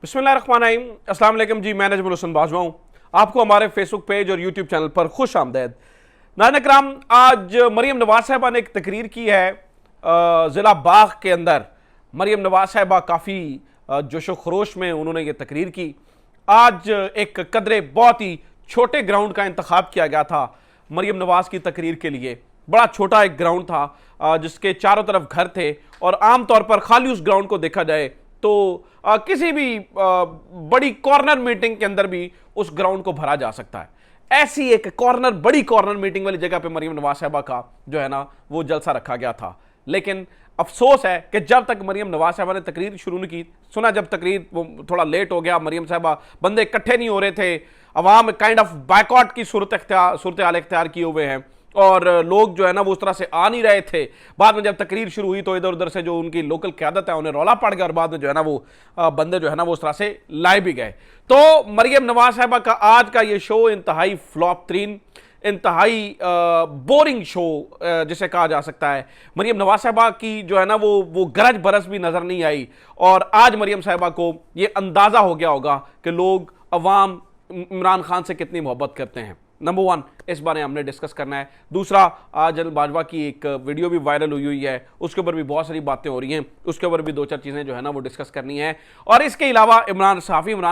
बिस्मिल्लाहिर्रहमानिर्रहीम। अस्सलाम वालेकुम जी, मैं नजमुल हसन बाजवा हूँ। आपको हमारे फेसबुक पेज और यूट्यूब चैनल पर खुश आमदेद। नाज़रीन इकराम, आज मरीम नवाज साहिबा ने एक तकरीर की है ज़िला बाग के अंदर। मरीम नवाज साहिबा काफ़ी जोशो खरोश में उन्होंने ये तकरीर की। आज एक कदरे बहुत ही छोटे ग्राउंड का इंतखाब किया गया था मरीम नवाज की तकरीर के लिए। बड़ा छोटा एक ग्राउंड था जिसके चारों तरफ घर थे और आम तौर पर खाली उस ग्राउंड को देखा जाए तो किसी भी बड़ी कॉर्नर मीटिंग के अंदर भी उस ग्राउंड को भरा जा सकता है। ऐसी एक बड़ी कॉर्नर मीटिंग वाली जगह पे मरीम नवाज साहिबा का जो है ना वो जलसा रखा गया था। लेकिन अफसोस है कि जब तक मरीम नवाज साहिबा ने तकरीर शुरू नहीं की, सुना जब तकरीर वो थोड़ा लेट हो गया, मरीम साहिबा बंदे इकट्ठे नहीं हो रहे थे, अवाम काइंड ऑफ बायकॉट की सूरत हाल इख्तियार किए हुए हैं और लोग जो है ना वो उस तरह से आ नहीं रहे थे। बाद में जब तकरीर शुरू हुई तो इधर उधर से जो उनकी लोकल क़यादत है उन्हें रौला पड़ गया और बाद में जो है ना वो बंदे जो है ना वो उस तरह से लाए भी गए। तो मरीम नवाज साहिबा का आज का ये शो इंतहाई फ्लॉप तरीन, इंतहाई बोरिंग शो जिसे कहा जा सकता है। मरीम नवाज साहिबा की जो है ना वो गरज बरस भी नजर नहीं आई और आज मरीम साहिबा को ये अंदाजा हो गया होगा कि लोग अवाम इमरान खान से कितनी मोहब्बत करते हैं। नंबर वन, इस बारे हमने डिस्कस करना है। दूसरा, आज जनरल बाजवा की एक वीडियो भी वायरल हुई है, उसके ऊपर भी बहुत सारी बातें हो रही हैं, उसके ऊपर भी दो चार चीज़ें जो है ना वो डिस्कस करनी है। और इसके अलावा इमरान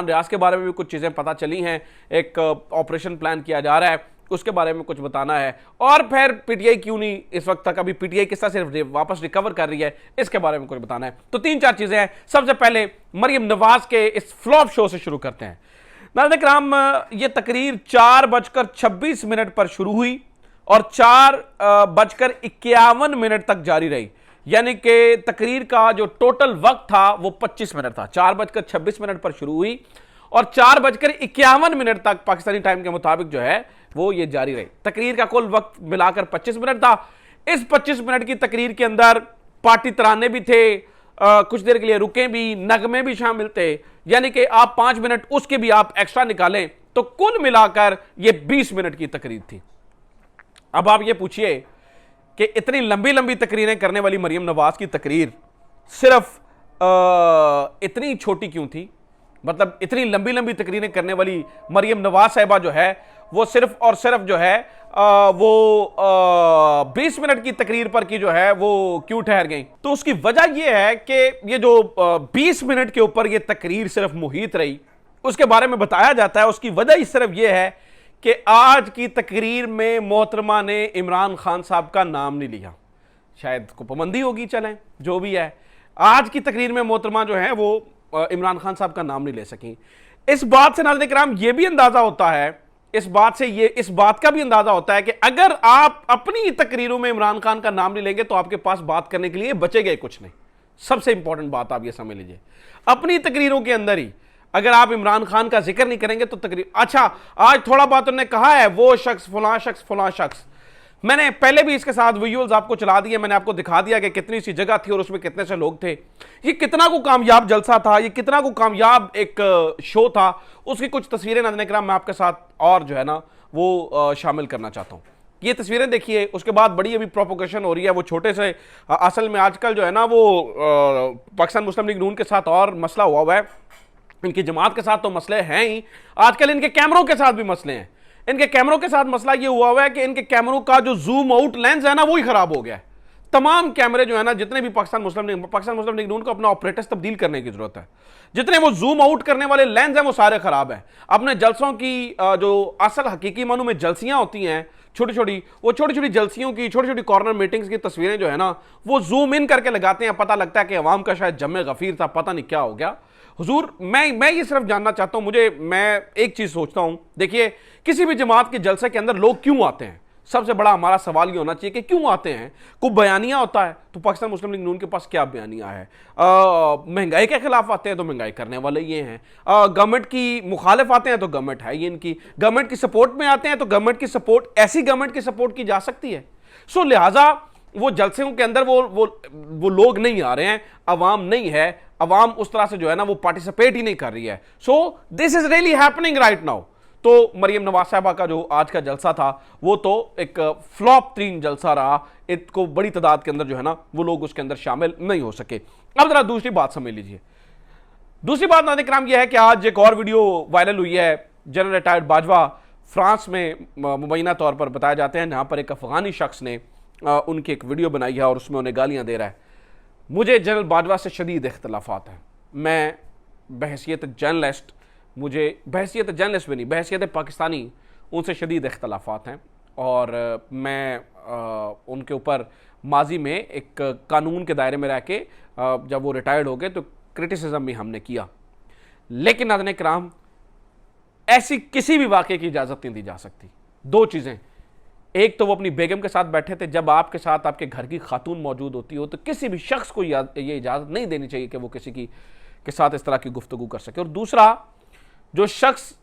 रियाज के बारे में भी कुछ चीज़ें पता चली हैं। एक ऑपरेशन प्लान किया जा रहा है, उसके बारे में कुछ बताना है। और फिर पीटीआई क्यों नहीं इस वक्त तक, अभी पीटीआई किस तरह से वापस रिकवर कर रही है, इसके बारे में कुछ बताना है। तो तीन चार चीज़ें हैं। सबसे पहले मरीम नवाज के इस फ्लॉप शो से शुरू करते हैं। नाज़रीन इकराम, ये तकरीर 4:26 पर शुरू हुई और 4:51 तक जारी रही। यानी कि तकरीर का जो टोटल वक्त था वो 25 मिनट था। 4:26 पर शुरू हुई और 4:51 तक पाकिस्तानी टाइम के मुताबिक जो है वो ये जारी रही। तकरीर का कुल वक्त मिलाकर 25 मिनट था। इस 25 मिनट की तकरीर के अंदर पार्टी तराने भी थे, कुछ देर के लिए रुके भी, नगमे भी शामिल थे। यानी कि आप 5 मिनट उसके भी आप एक्स्ट्रा निकालें तो कुल मिलाकर ये 20 मिनट की तकरीर थी। अब आप ये पूछिए कि इतनी लंबी लंबी तकरीरें करने वाली मरीम नवाज की तकरीर सिर्फ इतनी छोटी क्यों थी? मतलब इतनी लंबी लंबी तकरीरें करने वाली मरीम नवाज साहिबा जो है वो सिर्फ और सिर्फ जो है वो 20 मिनट की तकरीर पर की जो है वो क्यों ठहर गई? तो उसकी वजह यह है कि ये जो 20 मिनट के ऊपर ये तकरीर सिर्फ मुहित रही, उसके बारे में बताया जाता है। उसकी वजह ही सिर्फ यह है कि आज की तकरीर में मोहतरमा ने इमरान खान साहब का नाम नहीं लिया। शायद को पाबंदी होगी, चलें जो भी है, आज की तकरीर में मोहतरमा जो है वो इमरान खान साहब का नाम नहीं ले सकी। इस बात से नाज़रीन इकराम ये भी अंदाजा होता है, इस बात का भी अंदाजा होता है कि अगर आप अपनी तकरीरों में इमरान खान का नाम नहीं लेंगे तो आपके पास बात करने के लिए बचेगा कुछ नहीं। सबसे इंपॉर्टेंट बात आप ये समझ लीजिए, अपनी तकरीरों के अंदर ही अगर आप इमरान खान का जिक्र नहीं करेंगे तो तकरीर, अच्छा आज थोड़ा बात उन्होंने कहा है वो शख्स फलां शख्स, मैंने पहले भी इसके साथ विजुअल्स आपको चला दिए, मैंने आपको दिखा दिया कि कितनी सी जगह थी और उसमें कितने से लोग थे। ये कितना को कामयाब जलसा था, ये कितना को कामयाब एक शो था, उसकी कुछ तस्वीरें नाज़रीन इकराम मैं आपके साथ और जो है ना वो शामिल करना चाहता हूँ। ये तस्वीरें देखिए, उसके बाद बड़ी अभी प्रोपोगेशन हो रही है वो छोटे से, असल में आजकल जो है ना वो पाकिस्तान मुस्लिम लीग नून के साथ और मसला हुआ है, इनकी जमात के साथ तो मसले हैं ही, आजकल इनके कैमरों के साथ भी मसले हैं। इनके कैमरों के साथ मसला ये हुआ है कि इनके कैमरों का जो जूम आउट लेंस है ना वो ही खराब हो गया है। तमाम कैमरे जो है ना जितने भी पाकिस्तान मुस्लिम लीग नून को अपना ऑपरेटर्स तब्दील करने की जरूरत है। जितने वो जूम आउट करने वाले लेंस हैं वो सारे खराब हैं। अपने जलसों की जो असल हकीकी मानों में जलसियां होती हैं छोटी छोटी जलसियों की छोटी छोटी कॉर्नर मीटिंग्स की तस्वीरें जो है ना वो जूम इन करके लगाते हैं, पता लगता है कि अवाम का शायद जमे गफीर था, पता नहीं क्या हो गया। हुजूर, मैं ये सिर्फ जानना चाहता हूं, मैं एक चीज सोचता हूं, देखिए किसी भी जमात के जलसे के अंदर लोग क्यों आते हैं? सबसे बड़ा हमारा सवाल ये होना चाहिए कि क्यों आते हैं। कोई बयानिया होता है तो पाकिस्तान मुस्लिम लीग नून के पास क्या बयानिया है? महंगाई के खिलाफ आते हैं तो महंगाई करने वाले ये हैं, गवर्नमेंट की मुखालिफ आते हैं तो गवर्नमेंट है ये इनकी, गवर्नमेंट की सपोर्ट में आते हैं तो गवर्नमेंट की सपोर्ट, ऐसी गवर्नमेंट की सपोर्ट की जा सकती है। सो लिहाजा वो जलसों के अंदर वो लोग नहीं आ रहे हैं, अवाम नहीं है, अवाम उस तरह से जो है ना वो पार्टिसिपेट ही नहीं कर रही है। So this is really happening right now. तो मरीम नवाज साहिबा का जो आज का जलसा था वो तो एक फ्लॉप तरीन जलसा रहा, इनको बड़ी तादाद के अंदर जो है ना वो लोग उसके अंदर शामिल नहीं हो सके। अब जरा दूसरी बात समझ लीजिए, दूसरी बात नाज़रीन किराम यह है कि आज एक और वीडियो वायरल हुई है। जनरल रिटायर्ड बाजवा फ्रांस में मुबैना तौर पर बताया जाते हैं, जहां पर एक अफगानी शख्स ने उनकी एक वीडियो बनाई है और उसमें उन्हें गालियां दे रहा है। मुझे जनरल बाजवा से शदीद इख्तलाफात हैं। मैं बहैसियत जर्नलिस्ट, मुझे बहैसियत जर्नलिस्ट भी नहीं, बहैसियत पाकिस्तानी उनसे शदीद इख्तलाफात हैं और मैं उनके ऊपर माजी में एक कानून के दायरे में रह के जब वो रिटायर्ड हो गए तो क्रिटिसिज्म भी हमने किया। लेकिन नाज़रीन किराम, ऐसी किसी भी वाक़े की इजाज़त नहीं दी जा सकती। दो चीज़ें, एक तो वो अपनी बेगम के साथ बैठे थे, जब आपके साथ आपके घर की खातून मौजूद होती हो तो किसी भी शख्स को ये इजाज़त नहीं देनी चाहिए कि वो किसी के साथ इस तरह की गुफ्तगू कर सके। और दूसरा, जो शख्स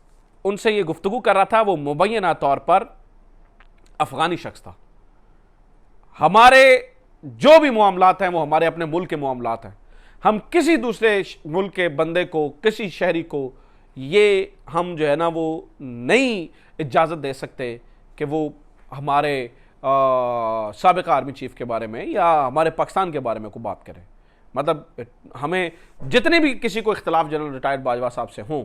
उनसे ये गुफ्तगू कर रहा था वो मुबैना तौर पर अफगानी शख्स था। हमारे जो भी मामलात हैं वो हमारे अपने मुल्क के मामलात हैं। हम किसी दूसरे मुल्क के बंदे को, किसी शहरी को ये हम जो है ना वो नहीं इजाज़त दे सकते कि वो हमारे साबिक़ आर्मी चीफ के बारे में या हमारे पाकिस्तान के बारे में कोई बात करें। मतलब हमें जितने भी किसी को इख्तलाफ जनरल रिटायर्ड बाजवा साहब से हों,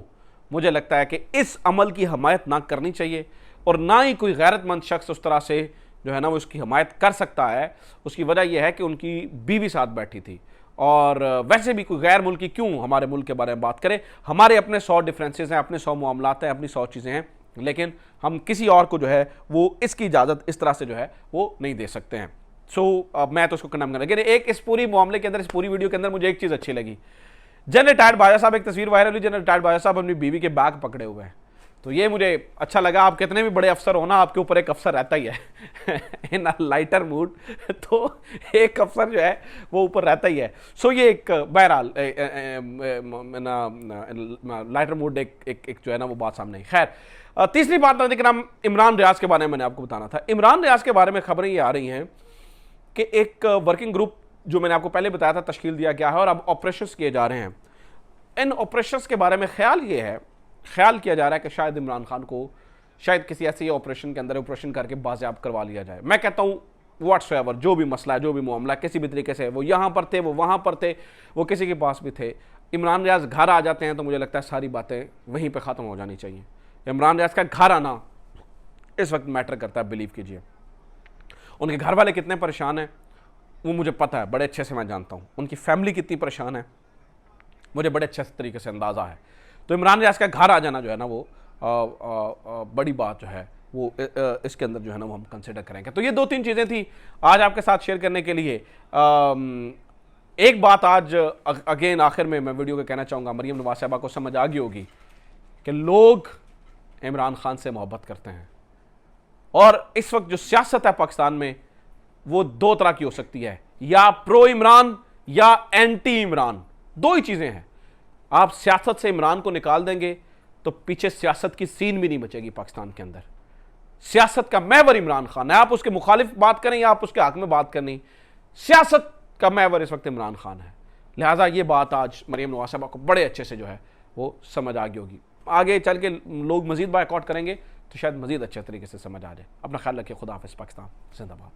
मुझे लगता है कि इस अमल की हमायत ना करनी चाहिए और ना ही कोई गैरतमंद शख्स उस तरह से जो है ना वो उसकी हमायत कर सकता है। उसकी वजह यह है कि उनकी बीवी साथ बैठी थी और वैसे भी कोई गैर मुल्की क्यों हमारे मुल्क के बारे में बात करे। हमारे अपने 100 डिफरेंसेस हैं, अपने 100 मामलात हैं, अपनी 100 चीज़ें हैं, लेकिन हम किसी और को जो है वो इसकी इजाज़त इस तरह से जो है वो नहीं दे सकते हैं। मैं तो उसको कंडेम करना। लेकिन एक इस पूरी मामले के अंदर, इस पूरी वीडियो के अंदर मुझे एक चीज़ अच्छी लगी। जनरल रिटायर्ड बाजवा साहब, एक तस्वीर वायरल हुई, जनरल रिटायर्ड बाजवा साहब अपनी बीवी के बैग पकड़े हुए हैं। तो ये मुझे अच्छा लगा। आप कितने भी बड़े अफसर हो ना, आपके ऊपर एक अफसर रहता ही है इन अ लाइटर मूड, तो एक अफसर जो है वो ऊपर रहता ही है। ये एक बहरहाल लाइटर मूड एक जो है ना वो बात सामने आई। खैर, तीसरी बात नाम इमरान रियाज के बारे में मैंने आपको बताना था। इमरान रियाज के बारे में खबरें ये आ रही हैं कि एक वर्किंग ग्रुप जो मैंने आपको पहले बताया था तश्कील दिया गया है और अब ऑपरेशंस किए जा रहे हैं। इन ऑपरेशंस के बारे में ख्याल किया जा रहा है कि शायद इमरान खान को शायद किसी ऐसे ऑपरेशन के अंदर ऑपरेशन करके बाज़याब करवा लिया जाए। मैं कहता हूँ व्हाट्सएवर जो भी मसला है, जो भी मामला किसी भी तरीके से, वो यहाँ पर थे, वो वहाँ पर थे, वो किसी के पास भी थे, इमरान रियाज घर आ जाते हैं तो मुझे लगता है सारी बातें वहीं पर ख़त्म हो जानी चाहिए। इमरान रियाज का घर आना इस वक्त मैटर करता है। बिलीव कीजिए, उनके घर वाले कितने परेशान हैं वो मुझे पता है, बड़े अच्छे से मैं जानता हूँ। उनकी फैमिली कितनी परेशान है मुझे बड़े अच्छे तरीके से अंदाज़ा है। तो इमरान रियाज का घर आ जाना जो है ना वो बड़ी बात जो है वो इसके अंदर जो है ना वो हम कंसिडर करेंगे। तो ये 2-3 चीज़ें थी आज आपके साथ शेयर करने के लिए। एक बात आज अगेन आखिर में मैं वीडियो को कहना चाहूँगा, मरीम नवाज साहबा को समझ आ गई होगी कि लोग इमरान खान से मोहब्बत करते हैं और इस वक्त जो सियासत है पाकिस्तान में वो 2 तरह की हो सकती है, या प्रो इमरान या एंटी इमरान। 2 ही चीज़ें हैं। आप सियासत से इमरान को निकाल देंगे तो पीछे सियासत की सीन भी नहीं बचेगी पाकिस्तान के अंदर। सियासत का महवर इमरान खान है। आप उसके मुखालिफ बात करें या आप उसके हक में बात करनी, सियासत का महवर इस वक्त इमरान खान है। लिहाजा ये बात आज मरीम नवाज साहबा को बड़े अच्छे से जो है वो समझ आ गई होगी। आगे चल के लोग मजीद बायकॉट करेंगे तो शायद मजीद अच्छे तरीके से समझ आ जाए। अपना ख्याल रखिए। खुदा हाफिज़। पाकिस्तान जिंदाबाद।